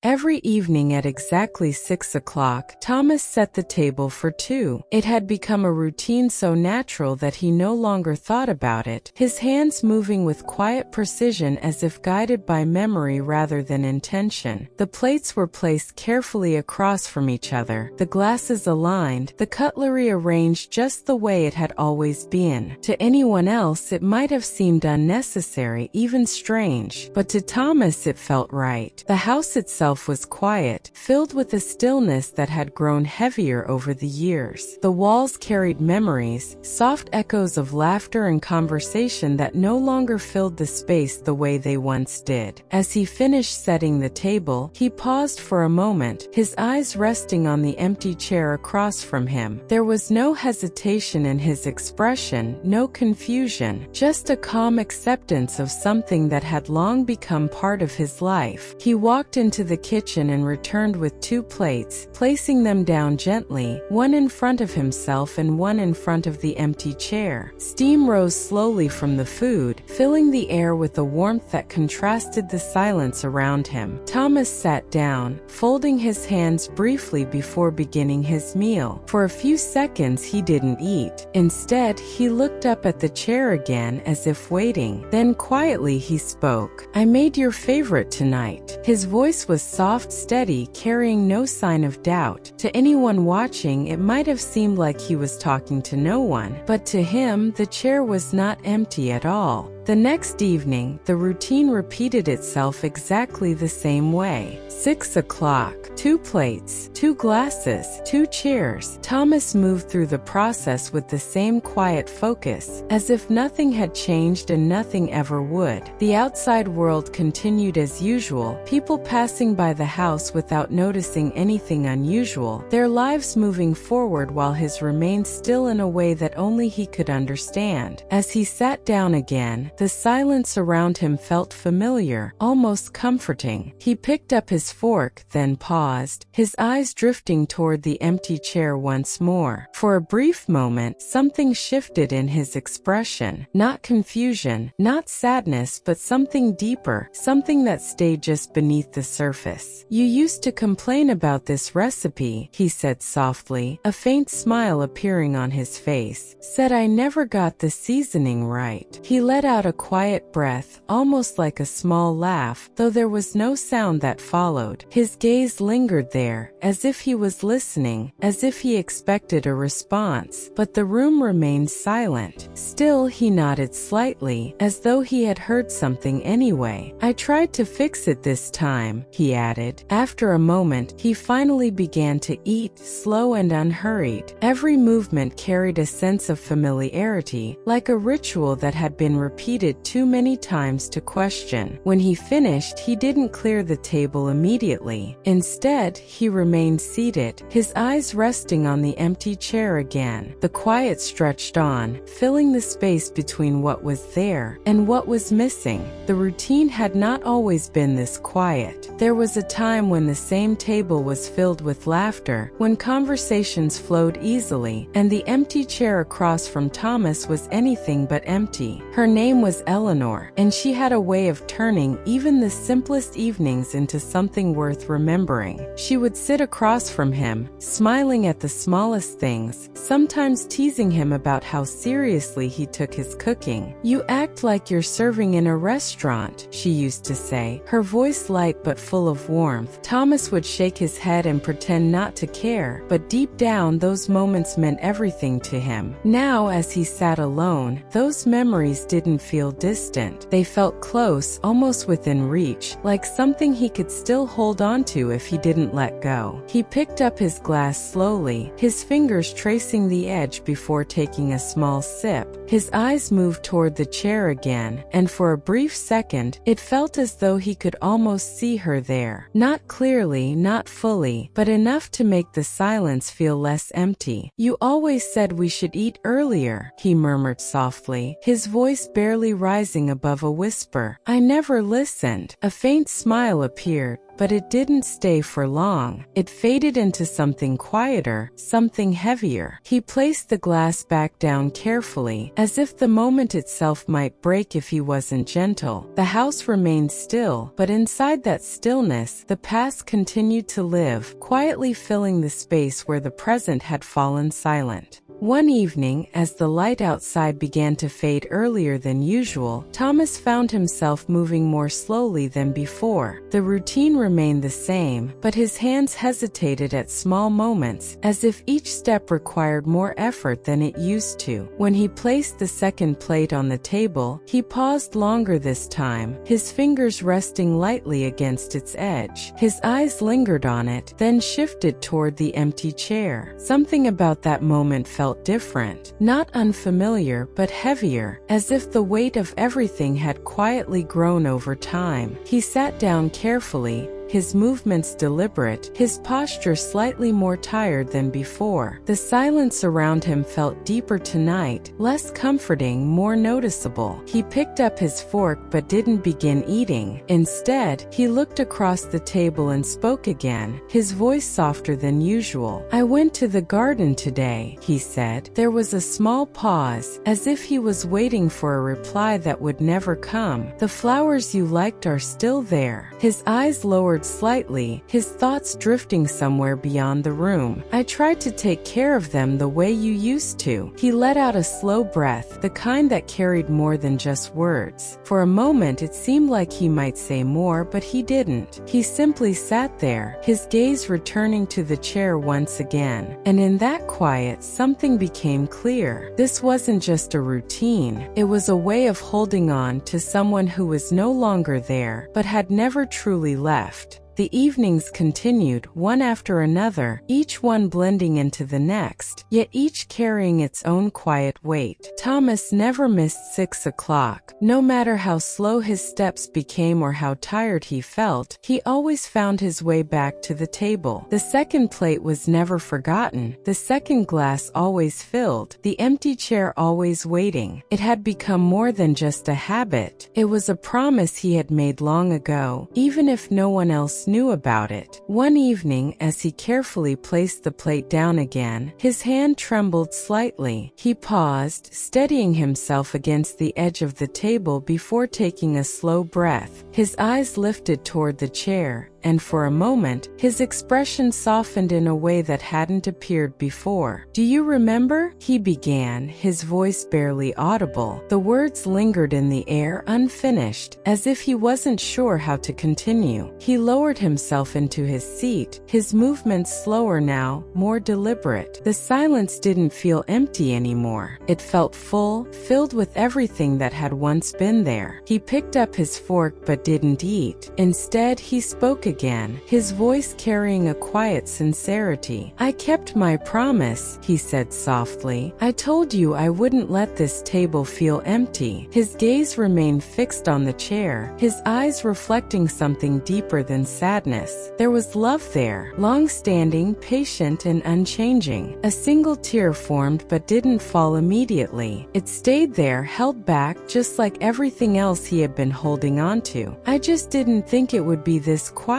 Every evening at exactly 6 o'clock, Thomas set the table for two. It had become a routine so natural that he no longer thought about it, his hands moving with quiet precision as if guided by memory rather than intention. The plates were placed carefully across from each other, the glasses aligned, the cutlery arranged just the way it had always been. To anyone else it might have seemed unnecessary, even strange, but to Thomas it felt right. The house itself was quiet, filled with a stillness that had grown heavier over the years. The walls carried memories, soft echoes of laughter and conversation that no longer filled the space the way they once did. As he finished setting the table, he paused for a moment, his eyes resting on the empty chair across from him. There was no hesitation in his expression, no confusion, just a calm acceptance of something that had long become part of his life. He walked into the kitchen and returned with two plates, placing them down gently, one in front of himself and one in front of the empty chair. Steam rose slowly from the food, filling the air with a warmth that contrasted the silence around him. Thomas sat down, folding his hands briefly before beginning his meal. For a few seconds he didn't eat. Instead, he looked up at the chair again as if waiting. Then quietly he spoke. "I made your favorite tonight." His voice was soft, steady, carrying no sign of doubt. To anyone watching, it might have seemed like he was talking to no one, but to him, the chair was not empty at all. The next evening, the routine repeated itself exactly the same way. 6 o'clock, two plates, two glasses, two chairs. Thomas moved through the process with the same quiet focus, as if nothing had changed and nothing ever would. The outside world continued as usual, people passing by the house without noticing anything unusual, their lives moving forward while his remained still in a way that only he could understand. As he sat down again, the silence around him felt familiar, almost comforting. He picked up his fork, then paused, his eyes drifting toward the empty chair once more. For a brief moment, something shifted in his expression. Not confusion, not sadness, but something deeper, something that stayed just beneath the surface. "You used to complain about this recipe," he said softly, a faint smile appearing on his face. "Said I never got the seasoning right." He let out a quiet breath, almost like a small laugh, though there was no sound that followed. His gaze lingered there, as if he was listening, as if he expected a response, but the room remained silent. Still, he nodded slightly, as though he had heard something anyway. "I tried to fix it this time," he added. After a moment, he finally began to eat, slow and unhurried. Every movement carried a sense of familiarity, like a ritual that had been repeated too many times to question. When he finished, he didn't clear the table immediately. Instead, he remained seated, his eyes resting on the empty chair again. The quiet stretched on, filling the space between what was there and what was missing. The routine had not always been this quiet. There was a time when the same table was filled with laughter, when conversations flowed easily, and the empty chair across from Thomas was anything but empty. Her name was Eleanor, and she had a way of turning even the simplest evenings into something worth remembering. She would sit across from him, smiling at the smallest things, sometimes teasing him about how seriously he took his cooking. "You act like you're serving in a restaurant," she used to say, her voice light but full of warmth. Thomas would shake his head and pretend not to care, but deep down those moments meant everything to him. Now, as he sat alone, those memories didn't feel distant. They felt close, almost within reach, like something he could still hold on to if he didn't let go. He picked up his glass slowly, his fingers tracing the edge before taking a small sip. His eyes moved toward the chair again, and for a brief second, it felt as though he could almost see her there. Not clearly, not fully, but enough to make the silence feel less empty. "You always said we should eat earlier," he murmured softly, his voice barely barely rising above a whisper. I never listened. A faint smile appeared, but it didn't stay for long. It faded into something quieter, something heavier. He placed the glass back down carefully, as if the moment itself might break if he wasn't gentle. The house remained still, but inside that stillness, the past continued to live, quietly filling the space where the present had fallen silent. One evening, as the light outside began to fade earlier than usual, Thomas found himself moving more slowly than before. The routine remained the same, but his hands hesitated at small moments, as if each step required more effort than it used to. When he placed the second plate on the table, he paused longer this time, his fingers resting lightly against its edge. His eyes lingered on it, then shifted toward the empty chair. Something about that moment felt different, not unfamiliar but heavier, as if the weight of everything had quietly grown over time. He sat down carefully, his movements deliberate, his posture slightly more tired than before. The silence around him felt deeper tonight, less comforting, more noticeable. He picked up his fork but didn't begin eating. Instead, he looked across the table and spoke again, his voice softer than usual. I went to the garden today, he said. There was a small pause, as if he was waiting for a reply that would never come. The flowers you liked are still there. His eyes lowered slightly, his thoughts drifting somewhere beyond the room. I tried to take care of them the way you used to. He let out a slow breath, the kind that carried more than just words. For a moment it seemed like he might say more, but he didn't. He simply sat there, his gaze returning to the chair once again. And in that quiet, something became clear. This wasn't just a routine. It was a way of holding on to someone who was no longer there, but had never truly left. The evenings continued, one after another, each one blending into the next, yet each carrying its own quiet weight. Thomas never missed 6 o'clock. No matter how slow his steps became or how tired he felt, he always found his way back to the table. The second plate was never forgotten, the second glass always filled, the empty chair always waiting. It had become more than just a habit. It was a promise he had made long ago, even if no one else knew about it. One evening, as he carefully placed the plate down again, his hand trembled slightly. He paused, steadying himself against the edge of the table before taking a slow breath. His eyes lifted toward the chair, and for a moment, his expression softened in a way that hadn't appeared before. Do you remember? He began, his voice barely audible. The words lingered in the air unfinished, as if he wasn't sure how to continue. He lowered himself into his seat, his movements slower now, more deliberate. The silence didn't feel empty anymore. It felt full, filled with everything that had once been there. He picked up his fork but didn't eat. Instead, he spoke again, his voice carrying a quiet sincerity. I kept my promise, he said softly. I told you I wouldn't let this table feel empty. His gaze remained fixed on the chair, his eyes reflecting something deeper than sadness. There was love there, long-standing, patient, and unchanging. A single tear formed but didn't fall immediately. It stayed there, held back, just like everything else he had been holding on to. I just didn't think it would be this quiet,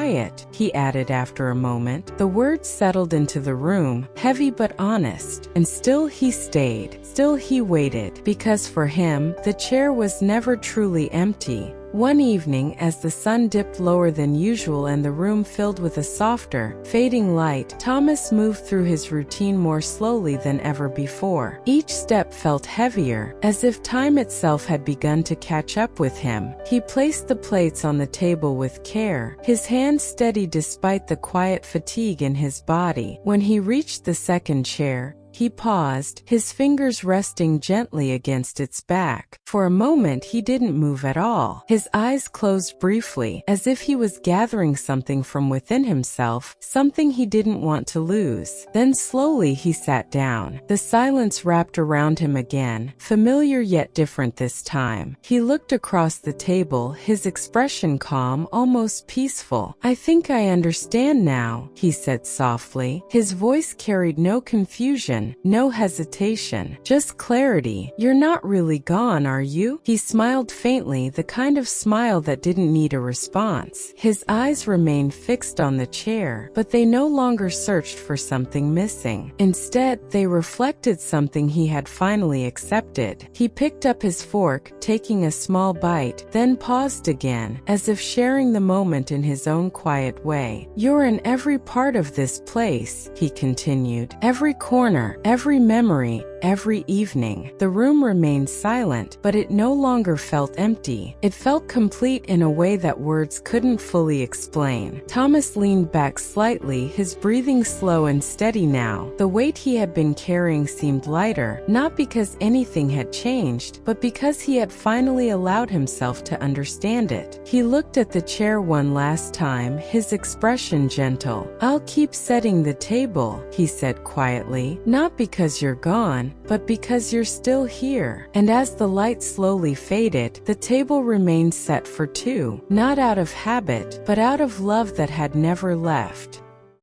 he added after a moment. The words settled into the room, heavy but honest. And still he stayed. Still he waited. Because for him, the chair was never truly empty. One evening, as the sun dipped lower than usual and the room filled with a softer, fading light, Thomas moved through his routine more slowly than ever before. Each step felt heavier, as if time itself had begun to catch up with him. He placed the plates on the table with care, his hands steady despite the quiet fatigue in his body. When he reached the second chair, he paused, his fingers resting gently against its back. For a moment he didn't move at all. His eyes closed briefly, as if he was gathering something from within himself, something he didn't want to lose. Then slowly he sat down. The silence wrapped around him again, familiar yet different this time. He looked across the table, his expression calm, almost peaceful. I think I understand now, he said softly. His voice carried no confusion, decision, no hesitation, just clarity. "You're not really gone, are you?" He smiled faintly, the kind of smile that didn't need a response. His eyes remained fixed on the chair, but they no longer searched for something missing. Instead, they reflected something he had finally accepted. He picked up his fork, taking a small bite, then paused again, as if sharing the moment in his own quiet way. "You're in every part of this place," he continued. "Every corner, every memory, every evening." The room remained silent, but it no longer felt empty. It felt complete in a way that words couldn't fully explain. Thomas leaned back slightly, his breathing slow and steady now. The weight he had been carrying seemed lighter, not because anything had changed, but because he had finally allowed himself to understand it. He looked at the chair one last time, his expression gentle. "I'll keep setting the table," he said quietly, "not because you're gone, but because you're still here." And as the light slowly faded, the table remained set for two, not out of habit, but out of love that had never left.